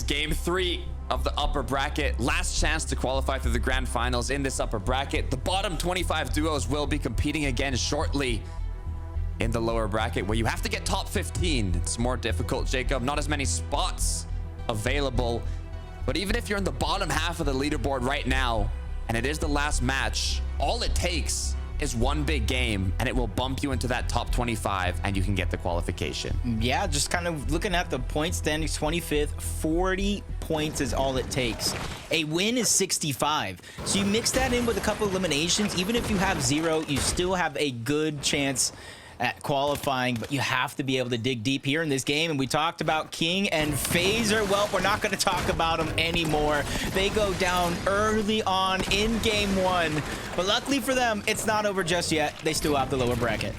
is game 3 of the upper bracket. Last chance to qualify through the grand finals in this upper bracket. The bottom 25 duos will be competing again shortly in the lower bracket, where you have to get top 15. It's more difficult, Jacob. Not as many spots available. But even if you're in the bottom half of the leaderboard right now, and it is the last match, all it takes is one big game, and it will bump you into that top 25, and you can get the qualification. Yeah, just kind of looking at the point standings, 25th, 40 points is all it takes. A win is 65. So you mix that in with a couple eliminations, even if you have 0, you still have a good chance at qualifying, but you have to be able to dig deep here in this game. And we talked about King and Phaser. Well, we're not going to talk about them anymore. They go down early on in game 1, but luckily for them, it's not over just yet. They still have the lower bracket.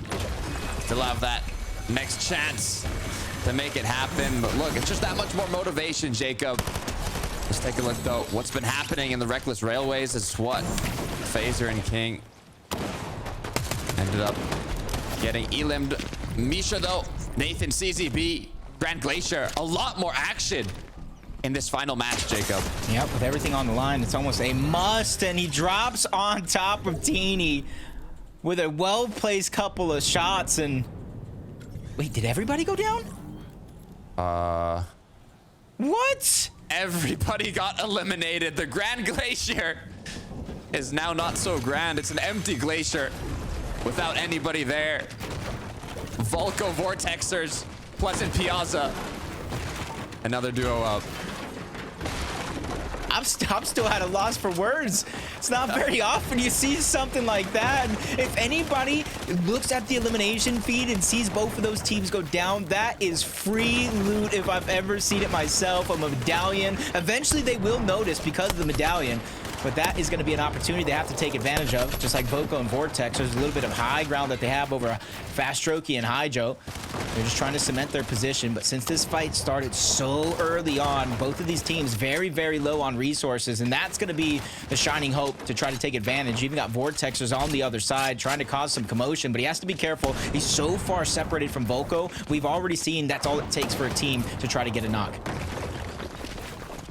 Still have that next chance to make it happen. But look, it's just that much more motivation, Jacob. Let's take a look, though. What's been happening in the Reckless Railways is what Phaser and King ended up getting elimed. Misha, though, Nathan, CZB, Grand Glacier, a lot more action in this final match, Jacob. Yep, with everything on the line, it's almost a must, and he drops on top of Teeny with a well-placed couple of shots, and... Wait, did everybody go down? What? Everybody got eliminated. The Grand Glacier is now not so grand. It's an empty glacier without anybody there. Volko Vortexers, Pleasant Piazza. Another duo up. I'm still at a loss for words. It's not very often you see something like that. If anybody looks at the elimination feed and sees both of those teams go down, that is free loot if I've ever seen it myself. A medallion. Eventually they will notice because of the medallion. But that is going to be an opportunity they have to take advantage of. Just like Volko and Vortex, there's a little bit of high ground that they have over Fast Strokey and Hyjo. They're just trying to cement their position. But since this fight started so early on, both of these teams very, very low on resources. And that's going to be the shining hope to try to take advantage. You even got Vortexers on the other side trying to cause some commotion. But he has to be careful. He's so far separated from Volko. We've already seen that's all it takes for a team to try to get a knock.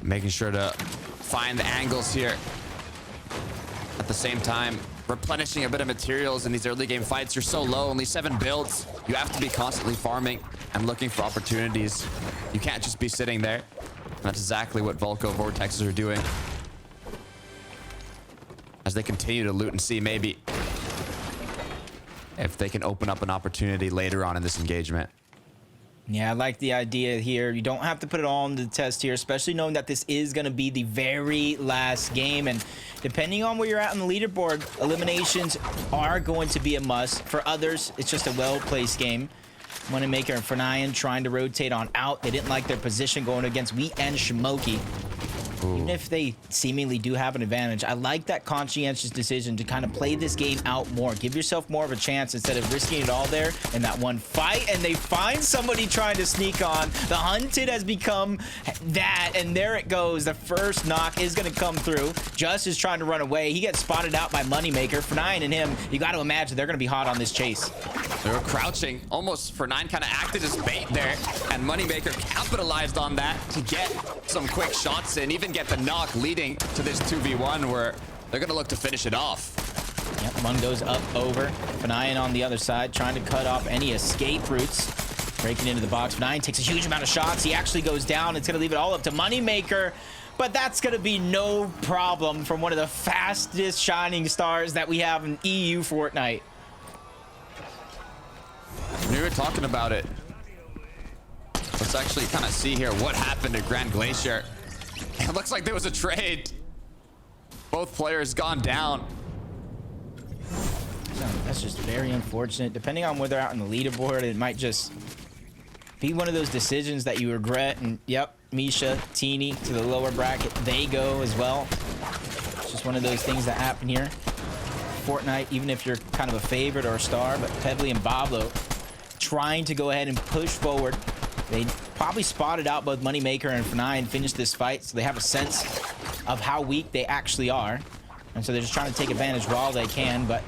Making sure to find the angles here. At the same time, replenishing a bit of materials in these early game fights. You're so low, only 7 builds. You have to be constantly farming and looking for opportunities. You can't just be sitting there. And that's exactly what Volko Vortexes are doing. As they continue to loot and see maybe if they can open up an opportunity later on in this engagement. Yeah, I like the idea here. You don't have to put it all on the test here, especially knowing that this is going to be the very last game. And depending on where you're at on the leaderboard, eliminations are going to be a must. For others, it's just a well-placed game. Moneymaker and Fernayan trying to rotate on out. They didn't like their position going against Wheat and Shimoki. Even if they seemingly do have an advantage, I like that conscientious decision to kind of play this game out more. Give yourself more of a chance instead of risking it all there in that one fight. And they find somebody trying to sneak on. The hunted has become that, and there it goes. The first knock is going to come through. Just is trying to run away. He gets spotted out by Moneymaker. Fernayan and him, you got to imagine they're going to be hot on this chase. They were crouching. Almost Fernayan kind of acted as bait there, and Moneymaker capitalized on that to get some quick shots in, even get the knock leading to this 2v1 where they're going to look to finish it off. Yep, Mun goes up over. Fernayan on the other side trying to cut off any escape routes. Breaking into the box. Fernayan takes a huge amount of shots. He actually goes down. It's going to leave it all up to Moneymaker. But that's going to be no problem from one of the fastest shining stars that we have in EU Fortnite. We were talking about it. Let's actually kind of see here what happened at Grand Glacier. It looks like there was a trade. Both players gone down. That's just very unfortunate. Depending on where they're out on the leaderboard, it might just be one of those decisions that you regret. And yep, Misha, Teeny to the lower bracket, they go as well. It's just one of those things that happen here. Fortnite, even if you're kind of a favorite or a star, but Pebbley and Pablo trying to go ahead and push forward. They probably spotted out both Moneymaker and Fernayan, finished this fight, so they have a sense of how weak they actually are. And so they're just trying to take advantage while they can, but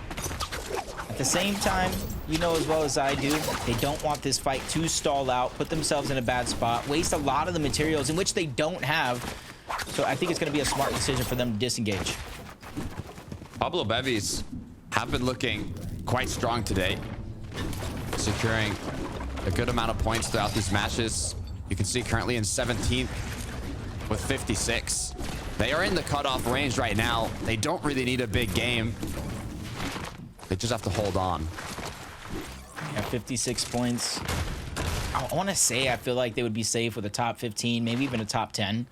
at the same time, you know as well as I do, they don't want this fight to stall out, put themselves in a bad spot, waste a lot of the materials in which they don't have. So I think it's going to be a smart decision for them to disengage. Pablo Bevvy's have been looking quite strong today, securing a good amount of points throughout these matches. You can see currently in 17th with 56. They are in the cutoff range right now. They don't really need a big game. They just have to hold on. Yeah, 56 points. I want to say I feel like they would be safe with a top 15, maybe even a top 10.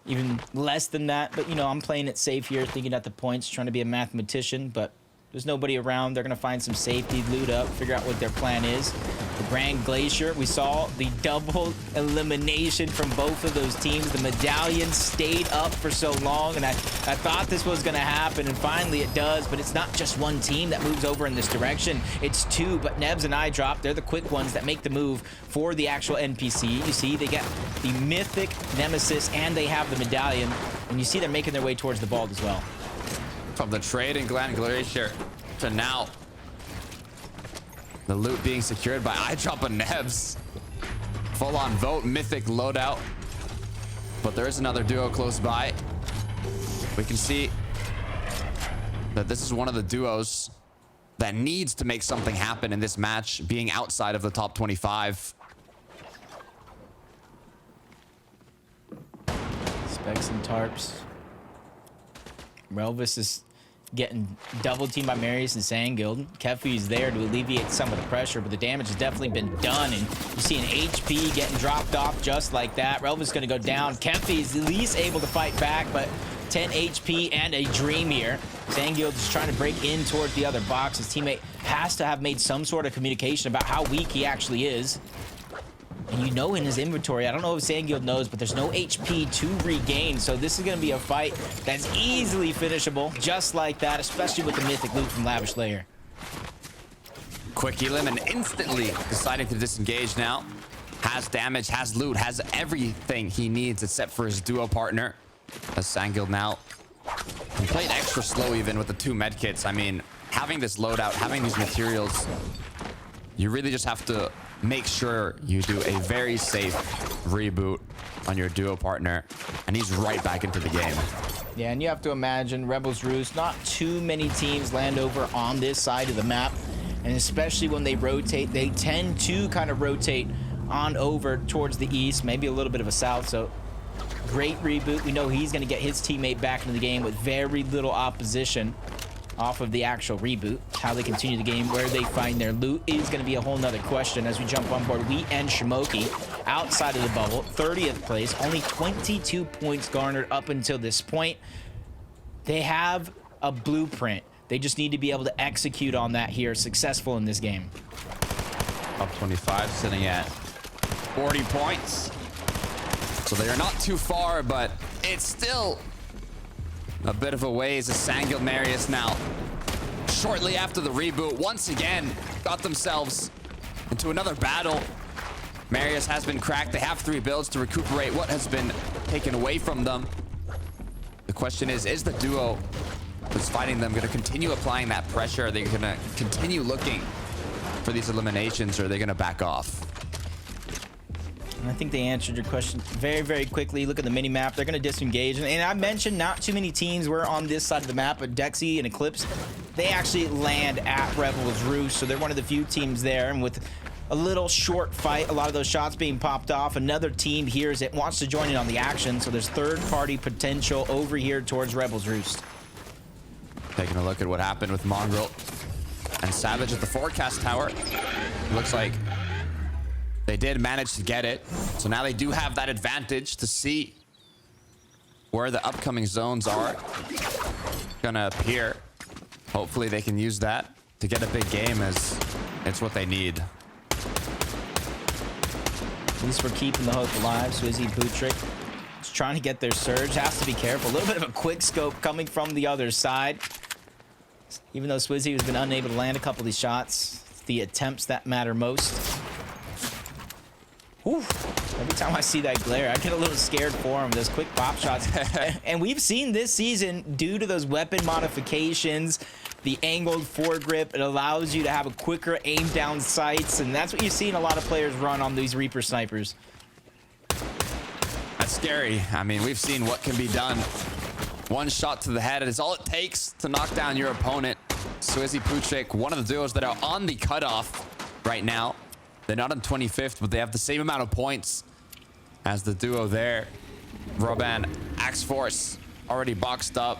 Even less than that, but you know, I'm playing it safe here, thinking at the points, trying to be a mathematician, but there's nobody around. They're going to find some safety, loot up, figure out what their plan is. The Grand Glacier, we saw the double elimination from both of those teams. The medallion stayed up for so long, and I thought this was going to happen, and finally it does, but it's not just one team that moves over in this direction. It's two, but Nebs and I drop. They're the quick ones that make the move for the actual NPC. You see, they get the mythic Nemesis, and they have the medallion, and you see they're making their way towards the vault as well. From the trade in Grand Glacier to now the loot being secured by iDrop and Nebs. Full on vote, mythic loadout. But there is another duo close by. We can see that this is one of the duos that needs to make something happen in this match, being outside of the top 25. Specs and tarps. Relvis is getting double teamed by Marius and Sandguild. Kefi is there to alleviate some of the pressure, but the damage has definitely been done, and you see an HP getting dropped off just like that. Relvis is going to go down. Kefi is at least able to fight back, but 10 HP and a dream here. Sandguild is trying to break in towards the other box. His teammate has to have made some sort of communication about how weak he actually is. And you know in his inventory, I don't know if Sandguild knows, but there's no HP to regain. So this is going to be a fight that's easily finishable, just like that, especially with the mythic loot from Lavish Layer. Quick elim and instantly deciding to disengage now. Has damage, has loot, has everything he needs except for his duo partner. As Sandguild now can play it extra slow even with the 2 medkits. I mean, having this loadout, having these materials, you really just have to make sure you do a very safe reboot on your duo partner, and he's right back into the game. Yeah, and you have to imagine Rebels Roost, not too many teams land over on this side of the map, and especially when they rotate, they tend to kind of rotate on over towards the east, maybe a little bit of a south. So great reboot. We know he's going to get his teammate back into the game with very little opposition off of the actual reboot. How they continue the game, where they find their loot is going to be a whole nother question as we jump on board. We end Shimoki outside of the bubble, 30th place, only 22 points garnered up until this point. They have a blueprint. They just need to be able to execute on that here, successful in this game. Top 25 sitting at 40 points. So they are not too far, but it's still a bit of a ways. As Sandguild Marius now, shortly after the reboot, once again got themselves into another battle. Marius has been cracked. They have 3 builds to recuperate what has been taken away from them. The question is the duo that's fighting them going to continue applying that pressure? Are they going to continue looking for these eliminations, or are they going to back off? I think they answered your question very, very quickly. Look at the mini map. They're going to disengage. And I mentioned not too many teams were on this side of the map, but Dexy and Eclipse, they actually land at Rebels Roost. So they're one of the few teams there. And with a little short fight, a lot of those shots being popped off, another team hears it, wants to join in on the action. So there's third-party potential over here towards Rebels Roost. Taking a look at what happened with Mongrel and Savage at the forecast tower. Looks like they did manage to get it. So now they do have that advantage to see where the upcoming zones are gonna appear. Hopefully they can use that to get a big game, as it's what they need. At least we're keeping the hope alive. Swizzy, Bootrick is trying to get their surge. Has to be careful. A little bit of a quick scope coming from the other side. Even though Swizzy has been unable to land a couple of these shots, it's the attempts that matter most. Whew. Every time I see that glare, I get a little scared for him. Those quick pop shots. And we've seen this season, due to those weapon modifications, the angled foregrip. It allows you to have a quicker aim down sights, and that's what you've seen a lot of players run on these Reaper snipers. That's scary. I mean, we've seen what can be done. One shot to the head is all it takes to knock down your opponent. Swizzy Puchik, one of the duos that are on the cutoff right now. They're not on 25th, but they have the same amount of points as the duo there. Roban, Axe Force, already boxed up.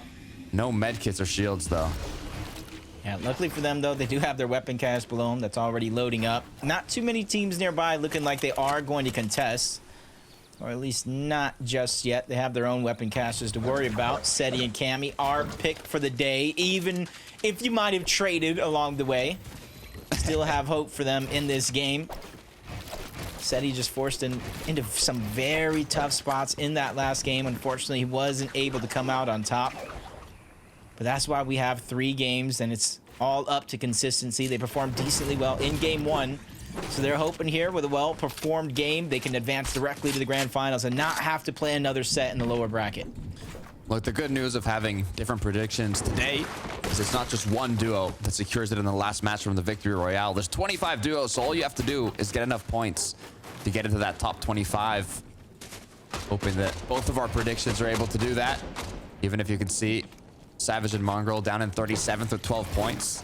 No medkits or shields, though. Yeah, luckily for them, though, they do have their weapon cache below them that's already loading up. Not too many teams nearby looking like they are going to contest. Or at least not just yet. They have their own weapon caches to worry about. Seti and Cammy are picked for the day, even if you might have traded along the way. Still have hope for them in this game. Seti just forced into some very tough spots in that last game. Unfortunately, he wasn't able to come out on top. But that's why we have 3 games, and it's all up to consistency. They performed decently well in game 1. So they're hoping here with a well-performed game, they can advance directly to the grand finals and not have to play another set in the lower bracket. Look, the good news of having different predictions today is it's not just one duo that secures it in the last match from the Victory Royale. There's 25 duos, so all you have to do is get enough points to get into that top 25. Hoping that both of our predictions are able to do that. Even if you can see Savage and Mongrel down in 37th with 12 points.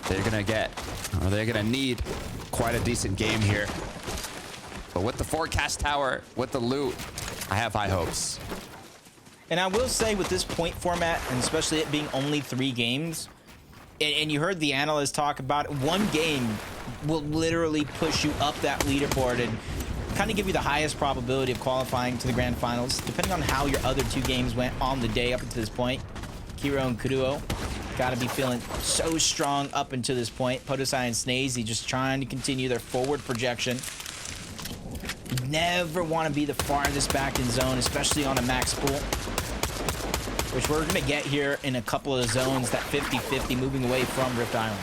They're gonna need quite a decent game here. But with the forecast tower, with the loot, I have high hopes. And I will say with this point format, and especially it being only 3 games, and you heard the analysts talk about it, 1 game will literally push you up that leaderboard and kind of give you the highest probability of qualifying to the grand finals, depending on how your other 2 games went on the day up until this point. Kiro and Kuduo got to be feeling so strong up until this point. Podosai and Snazy just trying to continue their forward projection. You never want to be the farthest back in zone, especially on a max pool, which we're going to get here in a couple of zones, that 50-50 moving away from Rift Island.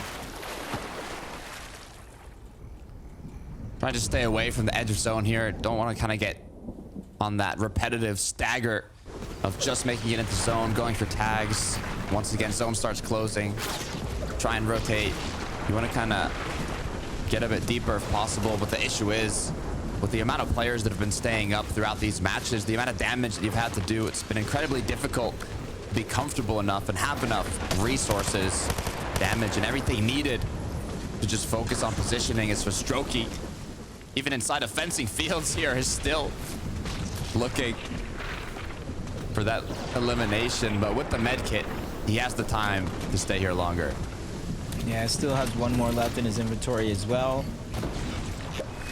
Trying to stay away from the edge of zone here. Don't want to kind of get on that repetitive stagger of just making it into zone, going for tags. Once again, zone starts closing. Try and rotate. You want to kind of get a bit deeper if possible, but the issue is, with the amount of players that have been staying up throughout these matches, the amount of damage that you've had to do, it's been incredibly difficult to be comfortable enough and have enough resources, damage, and everything needed to just focus on positioning. As for Strokey, even inside of fencing fields here, is still looking for that elimination, but with the med kit, he has the time to stay here longer. Yeah, still has 1 more left in his inventory as well.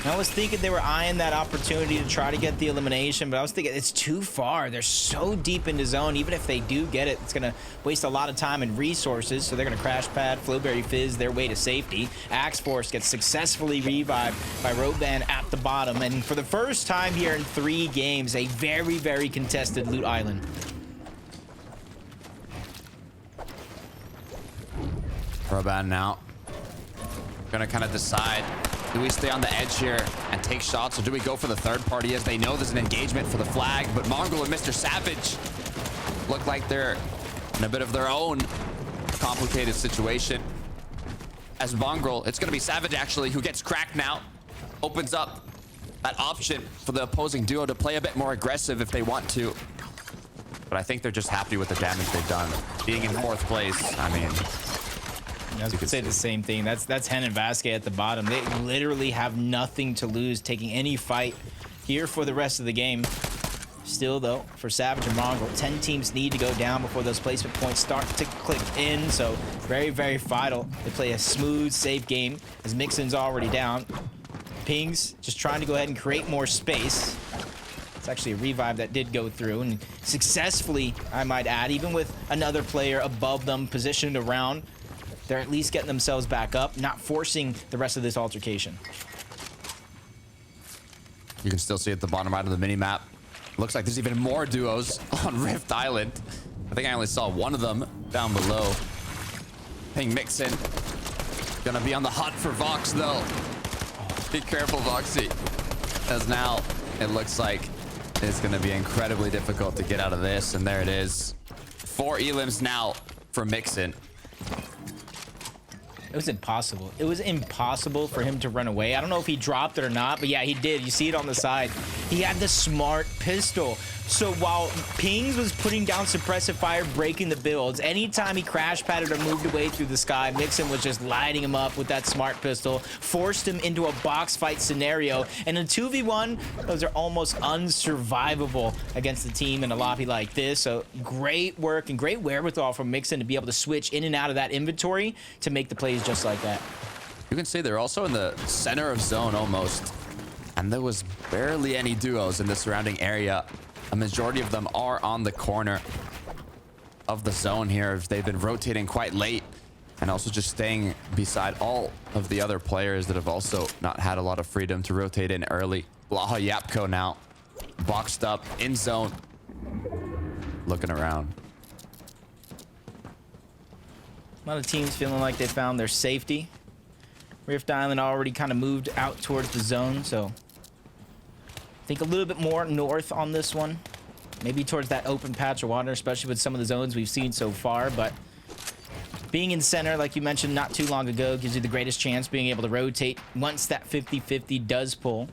I was thinking they were eyeing that opportunity to try to get the elimination, but I was thinking it's too far. They're so deep into zone. Even if they do get it, it's going to waste a lot of time and resources, so they're going to crash pad, Flowberry Fizz their way to safety. Axe Force gets successfully revived by Roban at the bottom, and for the first time here in 3 games, a very, very contested loot island. Roban now gonna kind of decide, do we stay on the edge here and take shots, or do we go for the third party, as they know there's an engagement for the flag? But Mongrel and Mr. Savage look like they're in a bit of their own complicated situation. As Mongrel, it's gonna be Savage actually who gets cracked now. Opens up that option for the opposing duo to play a bit more aggressive if they want to. But I think they're just happy with the damage they've done. Being in 4th place, I mean, I was gonna say the same thing. That's Hen and Vasquez at the bottom. They literally have nothing to lose taking any fight here for the rest of the game. Still, though, for Savage and Mongrel, 10 teams need to go down before those placement points start to click in. So very, very vital. They play a smooth, safe game as Mixon's already down. Pings just trying to go ahead and create more space. It's actually a revive that did go through, and successfully, I might add, even with another player above them positioned around. They're at least getting themselves back up, not forcing the rest of this altercation. you can still see at the bottom right of the mini-map. Looks like there's even more duos on Rift Island. I think I only saw one of them down below. Ping Mixin. Gonna be on the hunt for Vox, though. Be careful, Voxy. As now, it looks like it's gonna be incredibly difficult to get out of this. And there it is. 4 elims now for Mixin. It was impossible. It was impossible for him to run away. I don't know if he dropped it or not, but yeah, he did. You see it on the side. He had the smart pistol. So while Pings was putting down suppressive fire, breaking the builds, anytime he crash padded or moved away through the sky, Mixon was just lighting him up with that smart pistol, forced him into a box fight scenario. And in 2v1, those are almost unsurvivable against a team in a lobby like this. So great work and great wherewithal from Mixon to be able to switch in and out of that inventory to make the plays just like that. You can see they're also in the center of zone almost. And there was barely any duos in the surrounding area. A majority of them are on the corner of the zone here. They've been rotating quite late and also just staying beside all of the other players that have also not had a lot of freedom to rotate in early. Blaha Yapko now boxed up in zone, looking around. A lot of teams feeling like they found their safety. Rift Island already kind of moved out towards the zone, so I think a little bit more north on this one. Maybe towards that open patch of water, especially with some of the zones we've seen so far. But being in center, like you mentioned not too long ago, gives you the greatest chance being able to rotate once that 50-50 does pull.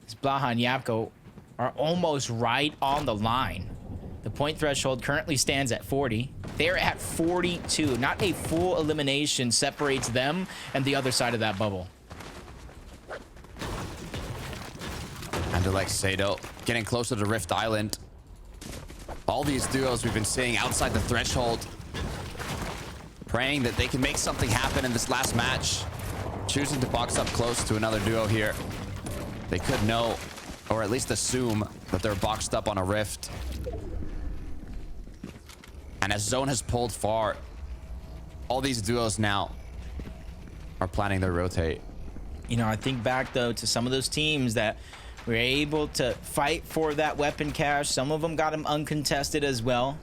This Blaha and Yapko are almost right on the line. The point threshold currently stands at 40. They're at 42. Not a full elimination separates them and the other side of that bubble. And Alexado getting closer to Rift Island. All these duos we've been seeing outside the threshold, praying that they can make something happen in this last match. Choosing to box up close to another duo here. They could know, or at least assume, that they're boxed up on a Rift. And as zone has pulled far, all these duos now are planning their rotate. You know, I think back though to some of those teams that were able to fight for that weapon cache. Some of them got them uncontested as well.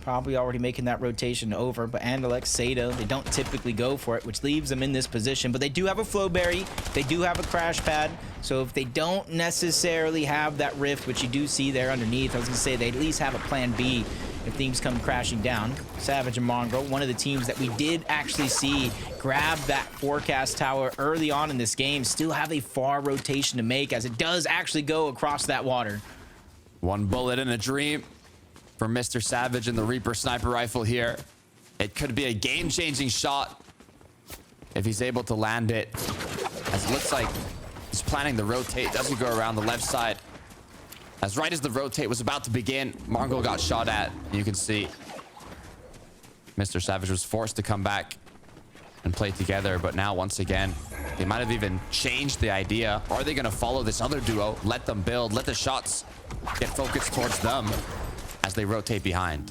Probably already making that rotation over. But Andalex, Sato, they don't typically go for it, which leaves them in this position. But they do have a Flowberry. They do have a crash pad. So if they don't necessarily have that rift, which you do see there underneath, I was going to say they at least have a plan B if things come crashing down. Savage and Mongrel, one of the teams that we did actually see grab that forecast tower early on in this game, still have a far rotation to make as it does actually go across that water. One bullet in a dream for Mr. Savage and the Reaper sniper rifle here. It could be a game-changing shot if he's able to land it. As it looks like he's planning the rotate. Doesn't go around the left side. As right as the rotate was about to begin, Mongrel got shot at. You can see Mr. Savage was forced to come back and play together. But now, once again, they might have even changed the idea. Are they going to follow this other duo? Let them build. Let the shots get focused towards them as they rotate behind.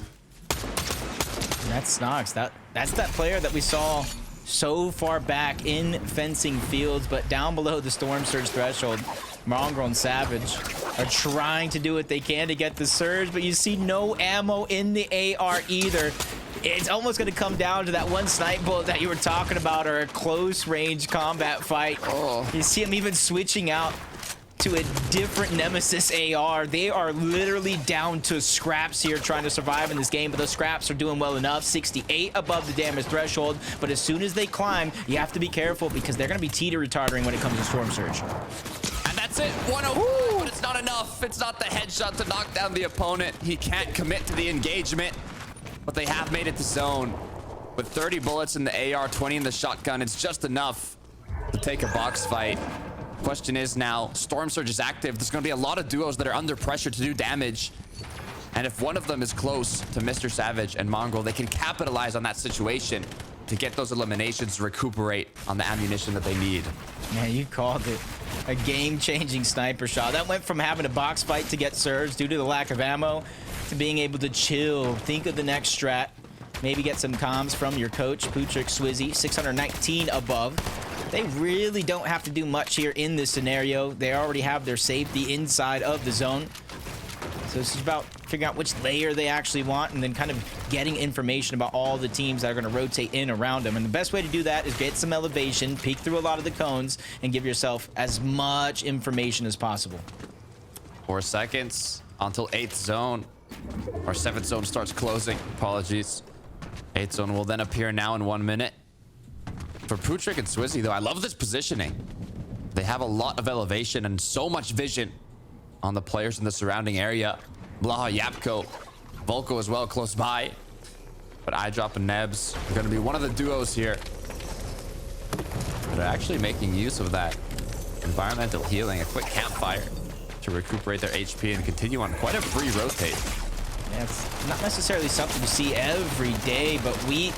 That's Snox. That's that player that we saw so far back in fencing fields, but down below the Storm Surge threshold, Mongrel and Savage are trying to do what they can to get the surge, but you see no ammo in the AR either. It's almost going to come down to that one snipe bullet that you were talking about, or a close range combat fight. Oh. You see him even switching out to a different Nemesis AR. They are literally down to scraps here trying to survive in this game, but those scraps are doing well enough. 68 above the damage threshold, but as soon as they climb, you have to be careful because they're going to be teeter retarding when it comes to Storm Surge. And that's it. 105, but it's not enough. It's not the headshot to knock down the opponent. He can't commit to the engagement, but they have made it to zone. With 30 bullets in the AR, 20 in the shotgun, it's just enough to take a box fight. Question is now, Storm Surge is active. There's going to be a lot of duos that are under pressure to do damage. And if one of them is close to Mr. Savage and Mongrel, they can capitalize on that situation to get those eliminations, recuperate on the ammunition that they need. Man, you called it a game-changing sniper shot. That went from having a box fight to get surged due to the lack of ammo to being able to chill, think of the next strat, maybe get some comms from your coach, Pootrick Swizzy, 619 above. They really don't have to do much here in this scenario. They already have their safety inside of the zone. So this is about figuring out which layer they actually want and then kind of getting information about all the teams that are going to rotate in around them. And the best way to do that is get some elevation, peek through a lot of the cones, and give yourself as much information as possible. 4 seconds until 8th zone. Or 7th zone starts closing. Apologies. 8th zone will then appear now in 1 minute. For Putrick and Swizzy, though, I love this positioning. They have a lot of elevation and so much vision on the players in the surrounding area. Blaha, Yapko, Volko as well close by. But iDrop and Nebs are going to be one of the duos here. They're actually making use of that environmental healing, a quick campfire to recuperate their HP and continue on quite a free rotate. Yeah, it's not necessarily something you see every day, but we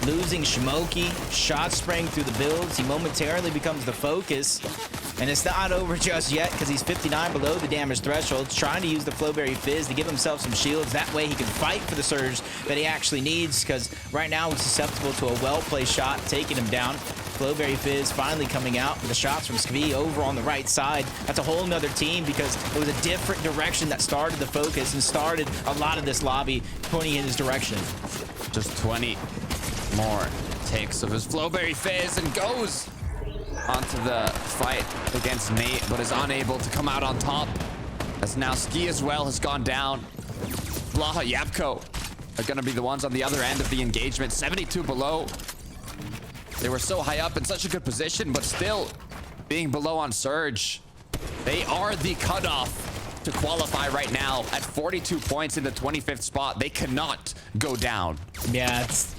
losing Shmoky, shot spraying through the builds, he momentarily becomes the focus. And it's not over just yet because he's 59 below the damage threshold, trying to use the Flowberry Fizz to give himself some shields. That way he can fight for the surge that he actually needs, because right now he's susceptible to a well-placed shot taking him down. Flowberry Fizz finally coming out with the shots from Skvee over on the right side. That's a whole nother team because it was a different direction that started the focus and started a lot of this lobby pointing in his direction. Just 20 more takes of his Flowberry Fizz and goes onto the fight against Nate, but is unable to come out on top, as now Ski as well has gone down. Blaha, Yapko are going to be the ones on the other end of the engagement. 72 below. They were so high up in such a good position, but still being below on Surge. They are the cutoff to qualify right now at 42 points in the 25th spot. They cannot go down. Yeah, it's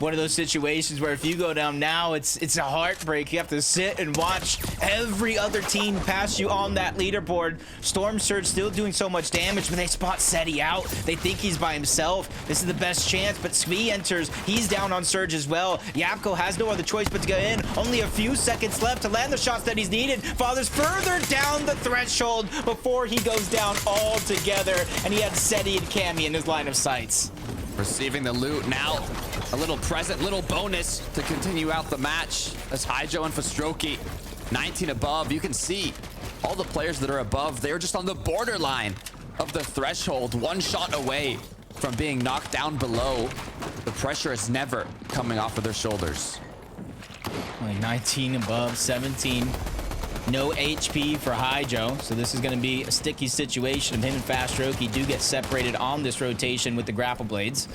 one of those situations where if you go down now, it's a heartbreak. You have to sit and watch every other team pass you on that leaderboard. Storm Surge still doing so much damage. When they spot Seti out, they think he's by himself. This is the best chance, but Skvee enters. He's down on Surge as well. Yapko has no other choice but to go in. Only a few seconds left to land the shots that he's needed. Father's further down the threshold before he goes down altogether, and he had Seti and Cammy in his line of sights. Receiving the loot now. A little present, little bonus to continue out the match. As Hydro and Fastroki, 19 above. You can see all the players that are above, they're just on the borderline of the threshold, one shot away from being knocked down below. The pressure is never coming off of their shoulders. Only 19 above, 17. No HP for Hydro, so this is going to be a sticky situation. Him and Fastroki do get separated on this rotation with the grapple blades.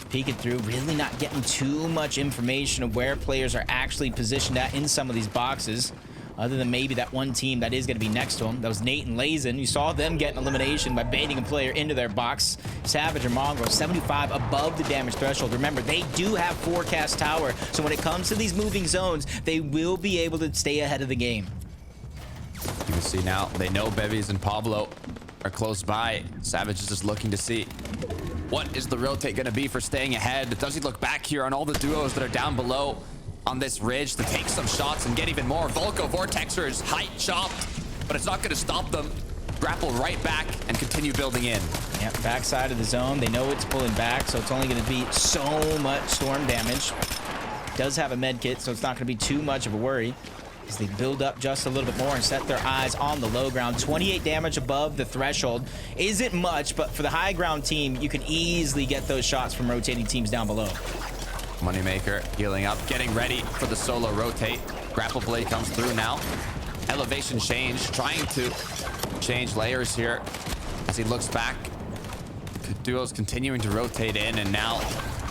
Peeking through, really not getting too much information of where players are actually positioned at in some of these boxes, other than maybe that one team that is going to be next to him. That was Nate and Lazen. You saw them get an elimination by baiting a player into their box. Savage or Mongrel, 75 above the damage threshold. Remember, they do have forecast tower, so when it comes to these moving zones, they will be able to stay ahead of the game. You can see now, they know Bevvy's and Pablo are close by. Savage is just looking to see what is the rotate going to be for staying ahead. Does he look back here on all the duos that are down below on this ridge to take some shots and get even more? Volko, Vortexers, height chopped, but it's not going to stop them. Grapple right back and continue building in. Yeah, backside of the zone. They know it's pulling back, so it's only going to be so much storm damage. Does have a med kit, so it's not going to be too much of a worry as they build up just a little bit more and set their eyes on the low ground. 28 damage above the threshold isn't much, but for the high ground team, you can easily get those shots from rotating teams down below. Moneymaker healing up, getting ready for the solo rotate. Grapple blade comes through now. Elevation change, trying to change layers here as he looks back. Duo's continuing to rotate in, and now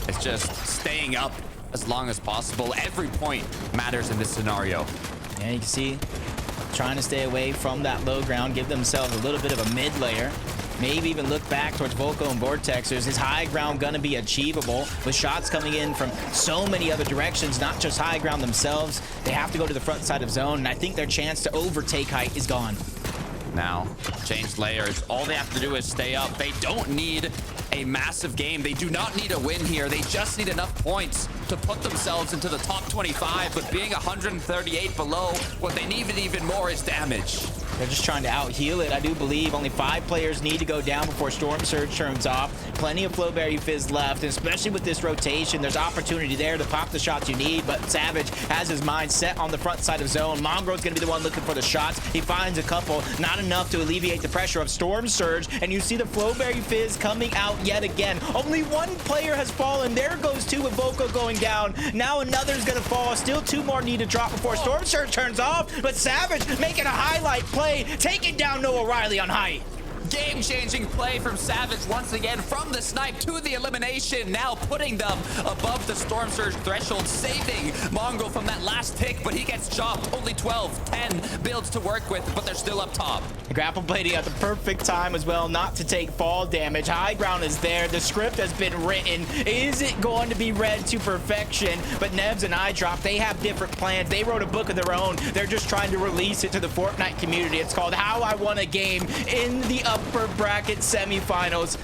it's just staying up as long as possible. Every point matters in this scenario. Yeah, you can see trying to stay away from that low ground, give themselves a little bit of a mid layer. Maybe even look back towards Volko and Vortexers. Is high ground gonna be achievable with shots coming in from so many other directions, not just high ground themselves? They have to go to the front side of zone, and I think their chance to overtake height is gone. Now, change layers. All they have to do is stay up. They don't need a massive game. They do not need a win here. They just need enough points to put themselves into the top 25, but being 138 below, what they need even more is damage. They're just trying to out-heal it. I do believe only 5 players need to go down before Storm Surge turns off. Plenty of Flowberry Fizz left, and especially with this rotation, there's opportunity there to pop the shots you need, but Savage has his mind set on the front side of zone. Mongrel's going to be the one looking for the shots. He finds a couple, not enough to alleviate the pressure of Storm Surge, and you see the Flowberry Fizz coming out yet again. Only one player has fallen. There goes 2 with Volko going down. Now another's going to fall. Still 2 more need to drop before Storm Surge turns off, but Savage making a highlight play, taking down Noah Riley on height. Game-changing play from Savage once again from the snipe to the elimination, now putting them above the Storm Surge threshold, saving Mongo from that last tick, but he gets chopped. Only 12, 10 builds to work with, but they're still up top. The grapple plating at the perfect time as well, not to take fall damage. High ground is there. The script has been written. Is it going to be read to perfection? But Nevs and iDrop, they have different plans. They wrote a book of their own. They're just trying to release it to the Fortnite community. It's called How I Won a Game in the upper bracket semifinals.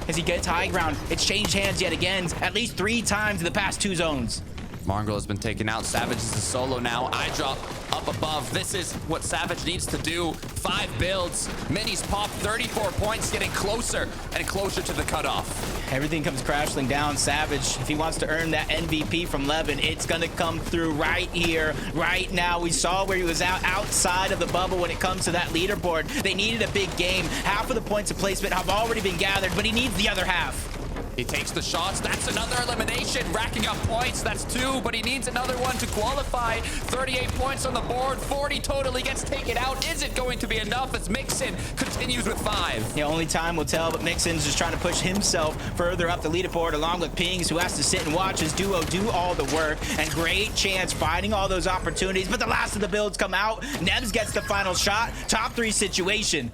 As he gets high ground, it's changed hands yet again, at least 3 times in the past 2 zones. Mongrel has been taken out. Savage is a solo now. iDrop up above. This is what Savage needs to do. 5 builds. Minis pop 34 points, getting closer and closer to the cutoff. Everything comes crashing down. Savage, if he wants to earn that MVP from Levin, it's going to come through right here, right now. We saw where he was outside of the bubble when it comes to that leaderboard. They needed a big game. Half of the points of placement have already been gathered, but he needs the other half. He takes the shots. That's another elimination, racking up points. That's 2, but he needs another one to qualify. 38 points on the board. 40 total. He gets taken out. Is it going to be enough as Mixon continues with 5? Yeah, only time will tell, but Mixon's just trying to push himself further up the leaderboard along with Pings, who has to sit and watch his duo do all the work. And great chance finding all those opportunities, but the last of the builds come out. Nebs gets the final shot. Top 3 situation.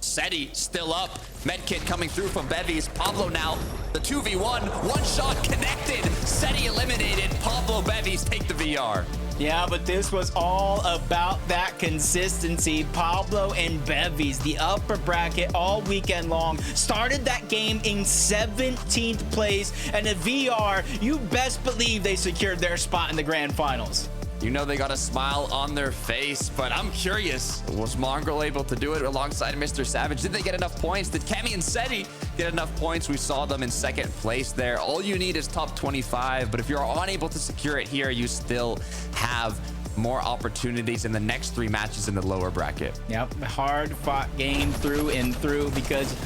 Seti still up. Medkit coming through from Bevvy's. Pablo now, the 2v1. One shot connected. Seti eliminated. Pablo, Bevvy's take the VR. Yeah, but this was all about that consistency. Pablo and Bevvy's, the upper bracket all weekend long, started that game in 17th place. And the VR, you best believe they secured their spot in the grand finals. You know they got a smile on their face, but I'm curious, was Mongrel able to do it alongside Mr. Savage? Did they get enough points? Did Kemi and Seti get enough points? We saw them in 2nd place there. All you need is top 25, but if you're unable to secure it here, you still have more opportunities in the next 3 matches in the lower bracket. Yep, hard fought game through and through because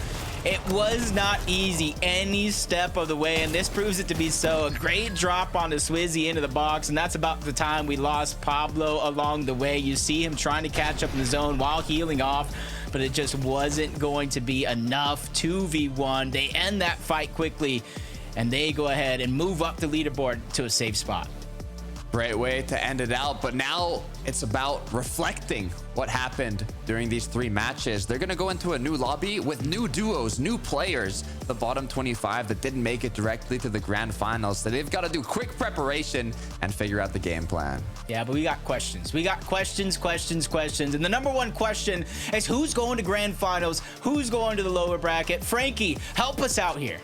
it was not easy any step of the way, and this proves it to be so. A great drop on the Swizzy into the box, and that's about the time we lost Pablo along the way. You see him trying to catch up in the zone while healing off, but it just wasn't going to be enough. 2v1. They end that fight quickly, and they go ahead and move up the leaderboard to a safe spot. Great way to end it out, but now it's about reflecting what happened during these 3 matches. They're going to go into a new lobby with new duos, new players, the bottom 25 that didn't make it directly to the grand finals. So they've got to do quick preparation and figure out the game plan. Yeah, but we got questions. We got questions. And the number 1 question is, who's going to grand finals? Who's going to the lower bracket? Frankie, help us out here.